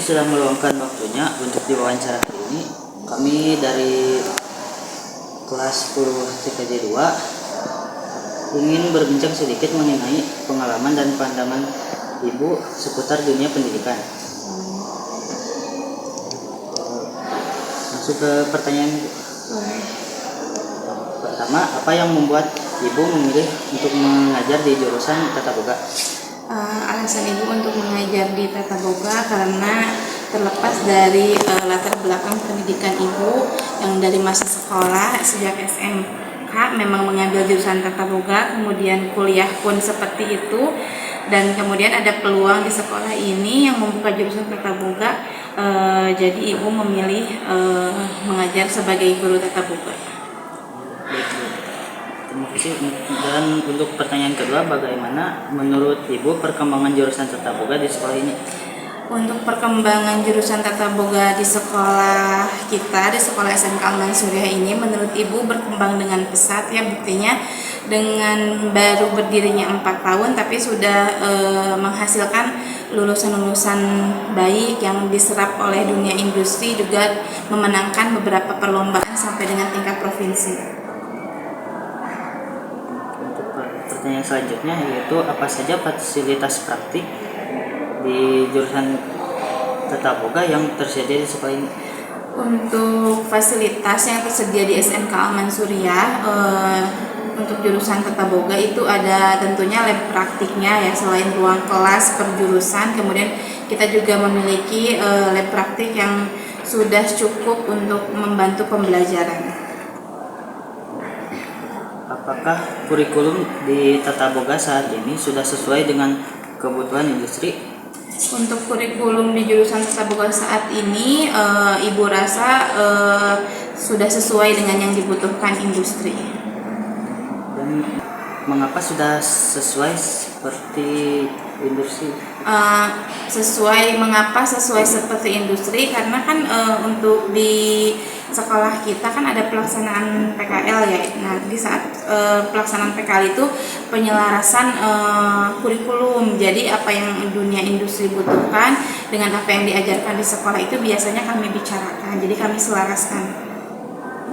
sudah meluangkan waktunya untuk diwawancara hari ini. Kami dari kelas 10 TPJ 2 ingin berbincang sedikit mengenai pengalaman dan pandangan Ibu seputar dunia pendidikan. Masuk ke pertanyaan pertama, apa yang membuat Ibu memilih untuk mengajar di jurusan Tata Boga? Alasan Ibu untuk mengajar di Tata Boga karena terlepas dari latar belakang pendidikan Ibu yang dari masa sekolah sejak SMK memang mengambil jurusan Tata Boga, kemudian kuliah pun seperti itu, dan kemudian ada peluang di sekolah ini yang membuka jurusan Tata Boga, jadi Ibu memilih mengajar sebagai guru Tata Boga. Terima kasih. Dan untuk pertanyaan kedua, bagaimana menurut Ibu perkembangan jurusan Tata Boga di sekolah ini? Untuk perkembangan jurusan Tata Boga di sekolah kita, di sekolah SMK Al Mansuriah ini, menurut Ibu berkembang dengan pesat ya. Buktinya dengan baru berdirinya 4 tahun tapi sudah menghasilkan lulusan-lulusan baik yang diserap oleh dunia industri, juga memenangkan beberapa perlombaan sampai dengan tingkat provinsi. Pertanyaan selanjutnya yaitu, apa saja fasilitas praktik di jurusan Tata Boga yang tersedia di sekolah ini? Untuk fasilitas yang tersedia di SMK Al Mansuriah untuk jurusan Tata Boga itu ada tentunya lab praktiknya ya, selain ruang kelas per jurusan, kemudian kita juga memiliki lab praktik yang sudah cukup untuk membantu pembelajaran. Apakah kurikulum di Tata Boga saat ini sudah sesuai dengan kebutuhan industri? Untuk kurikulum di jurusan Tata Boga saat ini, Ibu rasa sudah sesuai dengan yang dibutuhkan industri. Dan mengapa sudah sesuai seperti industri? Mengapa sesuai seperti industri? Karena kan untuk di sekolah kita kan ada pelaksanaan PKL ya. Nah, di saat pelaksanaan PKL itu penyelarasan kurikulum. Jadi apa yang dunia industri butuhkan dengan apa yang diajarkan di sekolah itu biasanya kami bicarakan. Jadi kami selaraskan.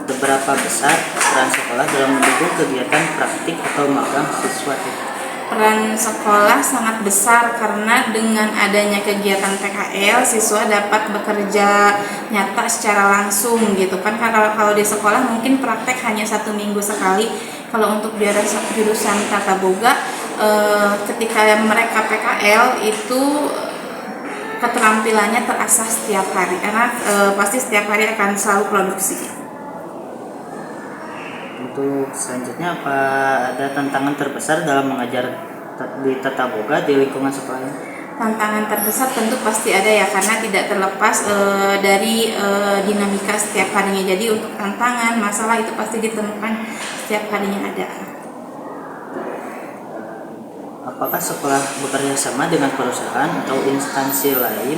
Seberapa besar peran sekolah dalam mendukung kegiatan praktik atau magang siswa? Peran sekolah sangat besar karena dengan adanya kegiatan PKL siswa dapat bekerja nyata secara langsung gitu kan. Kalau di sekolah mungkin praktek hanya 1 minggu sekali. Kalau untuk jurusan Tata Boga, ketika mereka PKL itu keterampilannya terasah setiap hari karena pasti setiap hari akan selalu produksi. Untuk selanjutnya, apa ada tantangan terbesar dalam mengajar di Tata Boga di lingkungan sekolah ini? Tantangan terbesar tentu pasti ada ya, karena tidak terlepas dari dinamika setiap harinya. Jadi untuk tantangan, masalah itu pasti ditemukan setiap harinya ada. Apakah sekolah bekerja sama dengan perusahaan atau instansi lain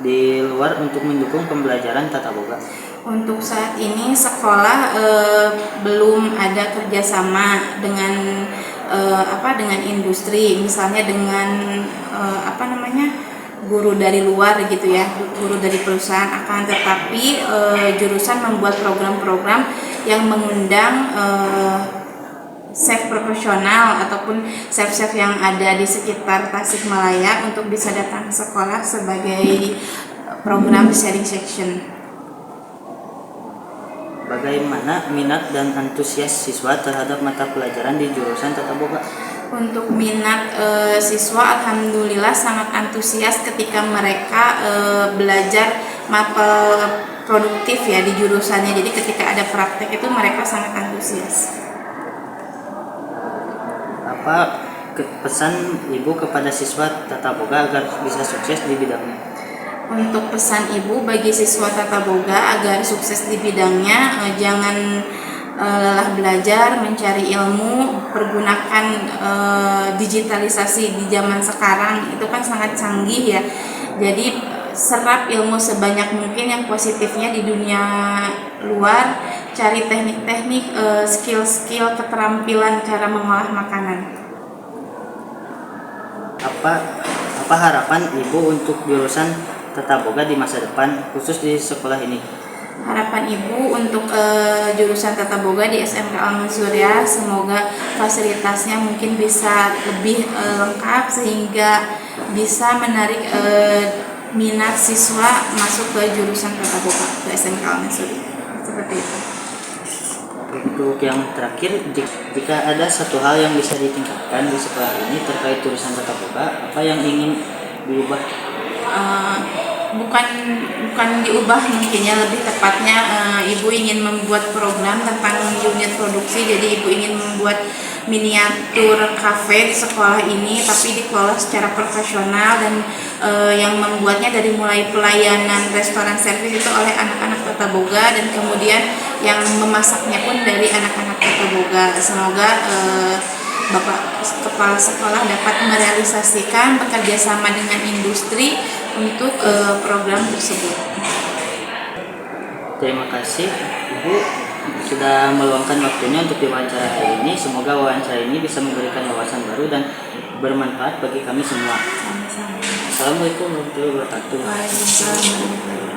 di luar untuk mendukung pembelajaran Tata Boga? Untuk saat ini sekolah belum ada kerjasama dengan dengan industri, misalnya dengan guru dari luar gitu ya, guru dari perusahaan. Akan tetapi jurusan membuat program-program yang mengundang chef profesional ataupun chef-chef yang ada di sekitar Tasikmalaya untuk bisa datang ke sekolah sebagai program sharing section. Bagaimana minat dan antusias siswa terhadap mata pelajaran di jurusan Tata Boga? Untuk minat siswa, alhamdulillah sangat antusias ketika mereka belajar mapel produktif ya di jurusannya. Jadi ketika ada praktek itu mereka sangat antusias. Apa pesan Ibu kepada siswa Tata Boga agar bisa sukses di bidangnya? Untuk pesan Ibu bagi siswa Tata Boga agar sukses di bidangnya, jangan lelah belajar, mencari ilmu, pergunakan digitalisasi di zaman sekarang itu kan sangat canggih ya. Jadi serap ilmu sebanyak mungkin yang positifnya di dunia luar, cari teknik-teknik, skill-skill, keterampilan cara mengolah makanan. Apa harapan Ibu untuk jurusan tata boga di masa depan khusus di sekolah ini? Harapan Ibu untuk jurusan Tata Boga di SMK Al-Mansurya, semoga fasilitasnya mungkin bisa lebih lengkap sehingga bisa menarik minat siswa masuk ke jurusan Tata Boga ke SMK Al-Mansurya. Seperti itu. Untuk yang terakhir, jika ada satu hal yang bisa ditingkatkan di sekolah ini terkait jurusan tata boga, apa yang ingin diubah? Bukan diubah, mungkinnya lebih tepatnya Ibu ingin membuat program tentang unit produksi. Jadi Ibu ingin membuat miniatur kafe di sekolah ini, tapi dikelola secara profesional dan yang membuatnya dari mulai pelayanan restoran servis itu oleh anak-anak Tata Boga, dan kemudian yang memasaknya pun dari anak-anak Tata Boga. Semoga Bapak Kepala Sekolah dapat merealisasikan bekerja sama dengan industri untuk program tersebut. Terima kasih Ibu sudah meluangkan waktunya untuk diwawancara hari ini. Semoga wawancara ini bisa memberikan wawasan baru dan bermanfaat bagi kami semua. Sama-sama. Assalamualaikum warahmatullahi wabarakatuh. Waalaikumsalam.